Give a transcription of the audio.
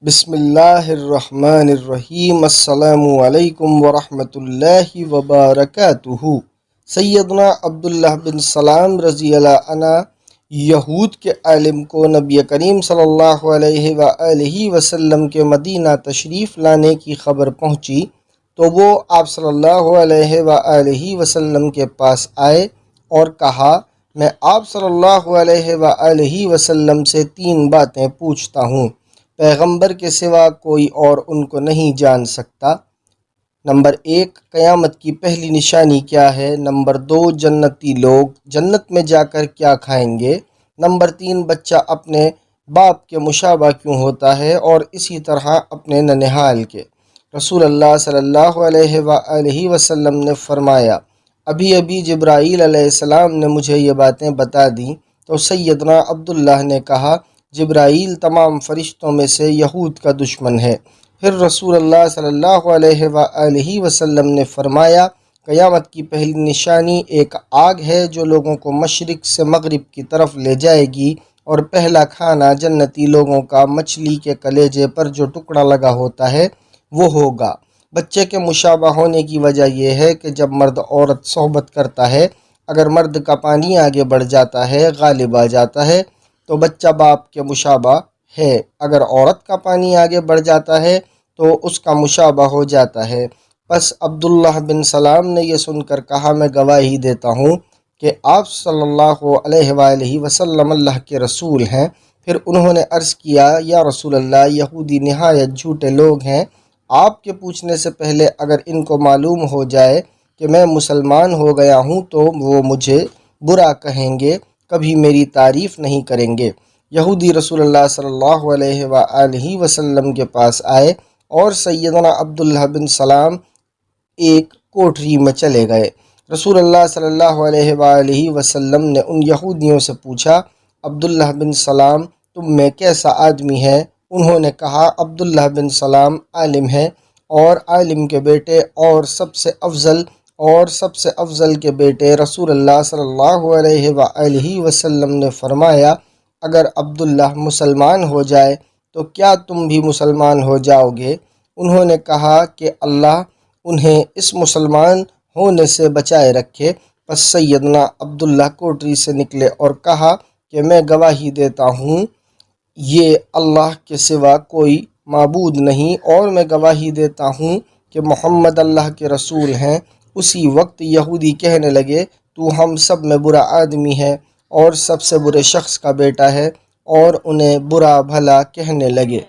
بسم اللہ الرحمن الرحیم۔ السلام علیکم ورحمۃ اللہ وبرکاتہ۔ سیدنا عبداللہ بن سلام رضی اللہ عنہ یہود کے عالم کو نبی کریم صلی اللہ علیہ وآلہ وسلم کے مدینہ تشریف لانے کی خبر پہنچی تو وہ آپ صلی اللہ علیہ وآلہ وسلم کے پاس آئے اور کہا، میں آپ صلی اللہ علیہ وآلہ وسلم سے 3 باتیں پوچھتا ہوں، پیغمبر کے سوا کوئی اور ان کو نہیں جان سکتا۔ نمبر 1، قیامت کی پہلی نشانی کیا ہے؟ نمبر 2، جنتی لوگ جنت میں جا کر کیا کھائیں گے؟ نمبر 3، بچہ اپنے باپ کے مشابہ کیوں ہوتا ہے؟ اور اسی طرح اپنے ننہال کے۔ رسول اللہ صلی اللہ علیہ وآلہ وسلم نے فرمایا، ابھی ابھی جبرائیل علیہ السلام نے مجھے یہ باتیں بتا دیں۔ تو سیدنا عبداللہ نے کہا، جبرائیل تمام فرشتوں میں سے یہود کا دشمن ہے۔ پھر رسول اللہ صلی اللہ علیہ وآلہ وسلم نے فرمایا، قیامت کی پہلی نشانی ایک آگ ہے جو لوگوں کو مشرق سے مغرب کی طرف لے جائے گی، اور پہلا کھانا جنتی لوگوں کا مچھلی کے کلیجے پر جو ٹکڑا لگا ہوتا ہے وہ ہوگا۔ بچے کے مشابہ ہونے کی وجہ یہ ہے کہ جب مرد عورت صحبت کرتا ہے، اگر مرد کا پانی آگے بڑھ جاتا ہے، غالب آ جاتا ہے تو بچہ باپ کے مشابہ ہے، اگر عورت کا پانی آگے بڑھ جاتا ہے تو اس کا مشابہ ہو جاتا ہے۔ پس عبداللہ بن سلام نے یہ سن کر کہا، میں گواہی دیتا ہوں کہ آپ صلی اللہ علیہ وآلہ وسلم اللہ کے رسول ہیں۔ پھر انہوں نے عرض کیا، یا رسول اللہ، یہودی نہایت جھوٹے لوگ ہیں، آپ کے پوچھنے سے پہلے اگر ان کو معلوم ہو جائے کہ میں مسلمان ہو گیا ہوں تو وہ مجھے برا کہیں گے، کبھی میری تعریف نہیں کریں گے۔ یہودی رسول اللہ صلی اللہ علیہ وآلہ وسلم کے پاس آئے اور سیدنا عبداللہ بن سلام ایک کوٹری میں چلے گئے۔ رسول اللہ صلی اللہ علیہ وآلہ وسلم نے ان یہودیوں سے پوچھا، عبداللہ بن سلام تم میں کیسا آدمی ہے؟ انہوں نے کہا، عبداللہ بن سلام عالم ہے، اور عالم کے بیٹے اور سب سے افضل کے بیٹے۔ رسول اللہ صلی اللہ علیہ وآلہ وسلم نے فرمایا، اگر عبداللہ مسلمان ہو جائے تو کیا تم بھی مسلمان ہو جاؤ گے؟ انہوں نے کہا کہ اللہ انہیں اس مسلمان ہونے سے بچائے رکھے۔ پس سیدنا عبداللہ کوٹری سے نکلے اور کہا کہ میں گواہی دیتا ہوں یہ اللہ کے سوا کوئی معبود نہیں، اور میں گواہی دیتا ہوں کہ محمد اللہ کے رسول ہیں۔ اسی وقت یہودی کہنے لگے، تو ہم سب میں برا آدمی ہے اور سب سے برے شخص کا بیٹا ہے، اور انہیں برا بھلا کہنے لگے۔